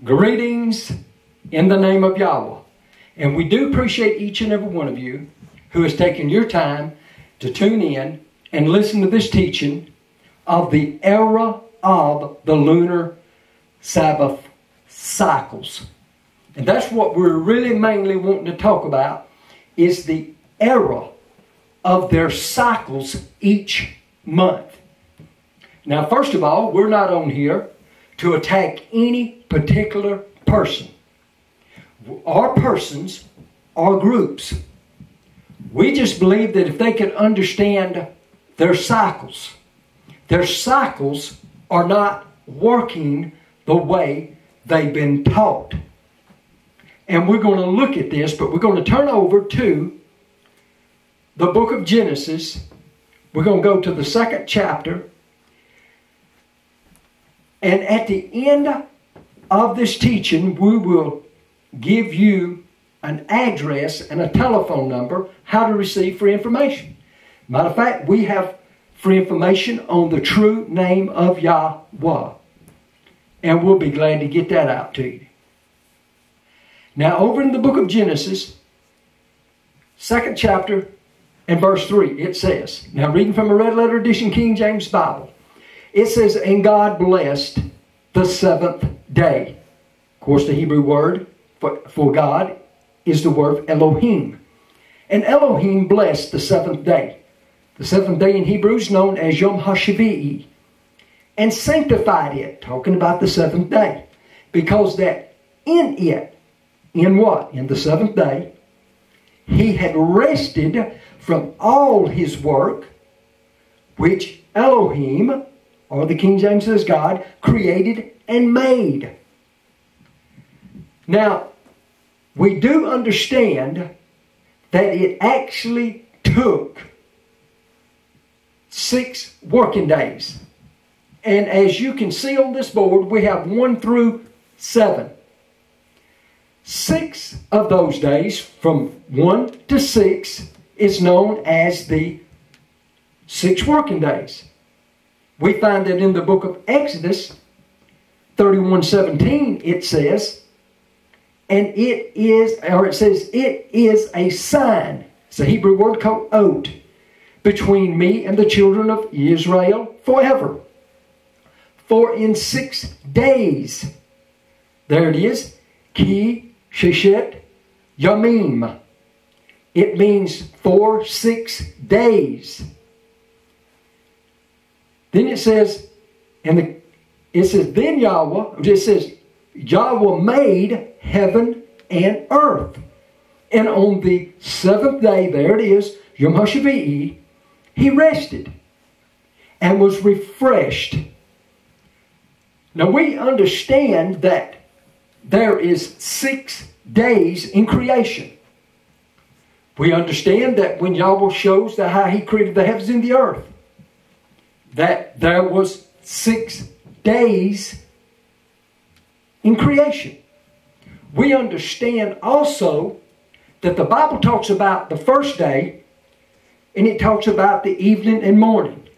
Greetings in the name of Yahweh. And we do appreciate each and every one of you who has taken your time to tune in and listen to this teaching of the era of the lunar Sabbath cycles. And that's what we're really mainly wanting to talk about, is the era of their cycles each month. Now, first of all, we're not on here to attack any particular person. Our persons are groups. We just believe that if they could understand their cycles are not working the way they've been taught. And we're going to look at this, but we're going to turn over to the book of Genesis. We're going to go to the 2nd chapter. And at the end of this teaching, we will give you an address and a telephone number how to receive free information. Matter of fact, we have free information on the true name of Yahweh. And we'll be glad to get that out to you. Now, over in the book of Genesis, 2nd chapter and verse 3, it says, now reading from a red letter edition King James Bible, it says, and God blessed the 7th day. Of course, the Hebrew word for God is the word Elohim. And Elohim blessed the 7th day. The 7th day in Hebrew is known as Yom HaShavi'i. And sanctified it, talking about the 7th day. Because that in it, in what? In the 7th day, he had rested from all his work, which Elohim, or the King James says God, created and made. Now, we do understand that it actually took 6 working days. And as you can see on this board, we have 1 through 7. 6 of those days, from 1 to 6, is known as the 6 working days. We find that in the book of Exodus 31:17 it says, and it is a sign. It's a Hebrew word called oath between me and the children of Israel forever. For in 6 days, there it is, ki sheshet yamim. It means for 6 days. Then it says, then Yahweh, it says, Yahweh made heaven and earth. And on the 7th day, there it is, Yom HaShavi'i, he rested and was refreshed. Now we understand that there is 6 days in creation. We understand that when Yahweh shows that how he created the heavens and the earth, that there was 6 days in creation. We understand also that the Bible talks about the first day, and it talks about the evening and morning.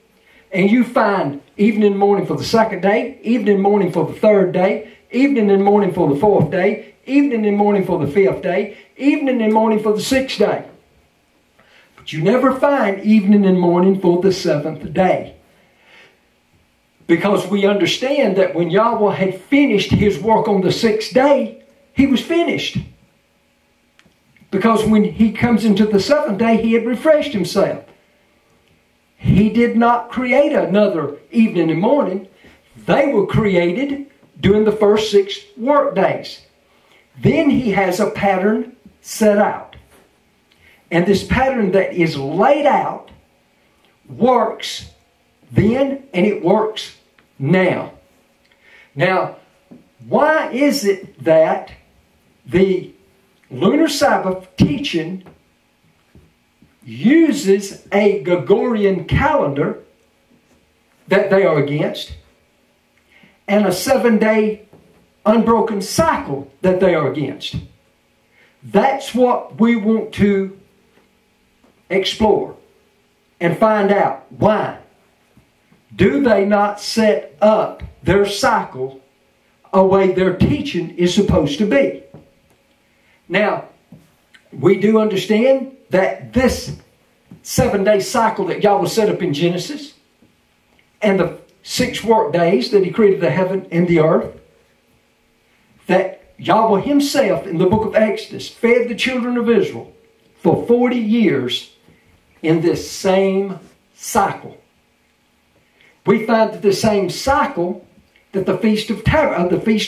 And you find evening and morning for the 2nd day, evening and morning for the 3rd day, evening and morning for the 4th day, evening and morning for the 5th day, evening and morning for the 6th day. But you never find evening and morning for the 7th day. Because we understand that when Yahweh had finished his work on the 6th day, he was finished. Because when he comes into the 7th day, he had refreshed himself. He did not create another evening and morning. They were created during the first 6 work days. Then he has a pattern set out. And this pattern that is laid out works then and it works now. Now, why is it that the Lunar Sabbath teaching uses a Gregorian calendar that they are against and a 7-day unbroken cycle that they are against? That's what we want to explore and find out. Why do they not set up their cycle a way their teaching is supposed to be. Now, we do understand that this 7-day cycle that Yahweh set up in Genesis, and the 6 work days that He created the heaven and the earth, that Yahweh Himself in the book of Exodus fed the children of Israel for 40 years in this same cycle. We find that the same cycle that the Feast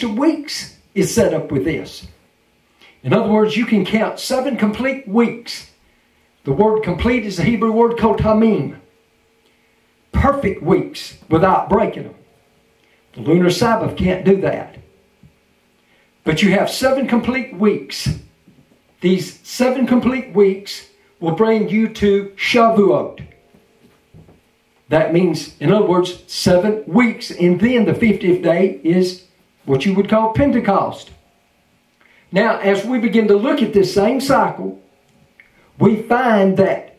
of Weeks is set up with this. In other words, you can count 7 complete weeks. The word complete is the Hebrew word called tamim. Perfect weeks without breaking them. The lunar Sabbath can't do that. But you have 7 complete weeks. These 7 complete weeks will bring you to Shavuot. That means, in other words, 7 weeks. And then the 50th day is what you would call Pentecost. Now, as we begin to look at this same cycle, we find that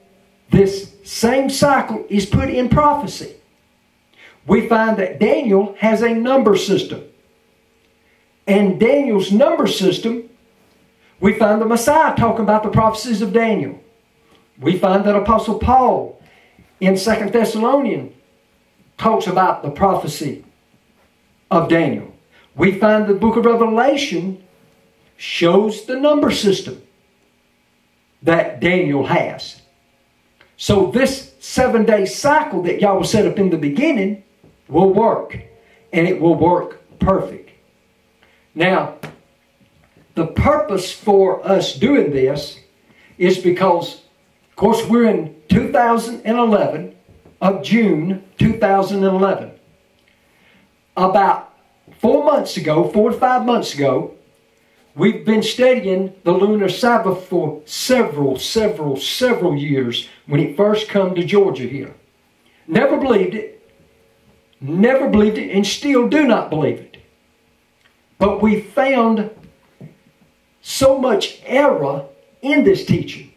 this same cycle is put in prophecy. We find that Daniel has a number system. And Daniel's number system, we find the Messiah talking about the prophecies of Daniel. We find that Apostle Paul in 2 Thessalonians talks about the prophecy of Daniel. We find the book of Revelation shows the number system that Daniel has. So this 7-day cycle that Yahweh set up in the beginning will work. And it will work perfect. Now, the purpose for us doing this is because, of course, we're in 2011 of June 2011. About 4 to 5 months ago, we've been studying the Lunar Sabbath for several years when it first come to Georgia here. Never believed it, and still do not believe it. But we found so much error in this teaching.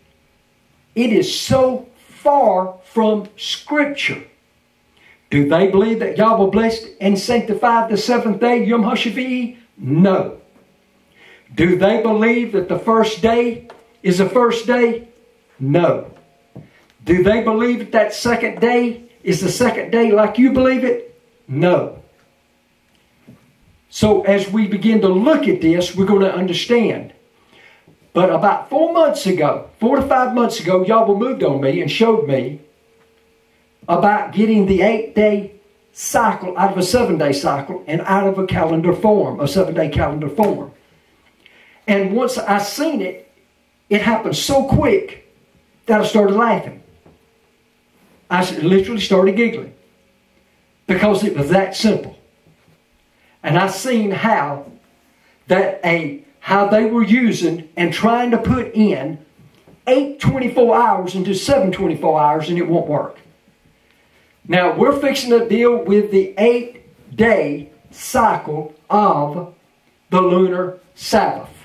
It is so far from Scripture. Do they believe that Yahweh blessed and sanctified the 7th day, Yom HaShavi'i? No. Do they believe that the first day is the first day? No. Do they believe that that second day is the second day like you believe it? No. So as we begin to look at this, we're going to understand. But about 4 to 5 months ago, Yahweh moved on me and showed me about getting the 8-day cycle out of a 7-day cycle and out of a calendar form, a 7-day calendar form. And once I seen it, it happened so quick that I started laughing. I literally started giggling because it was that simple. And I seen how they were using and trying to put in 8 24 hours into 7 24 hours, and it won't work. Now, we're fixing to deal with the 8-day cycle of the Lunar Sabbath.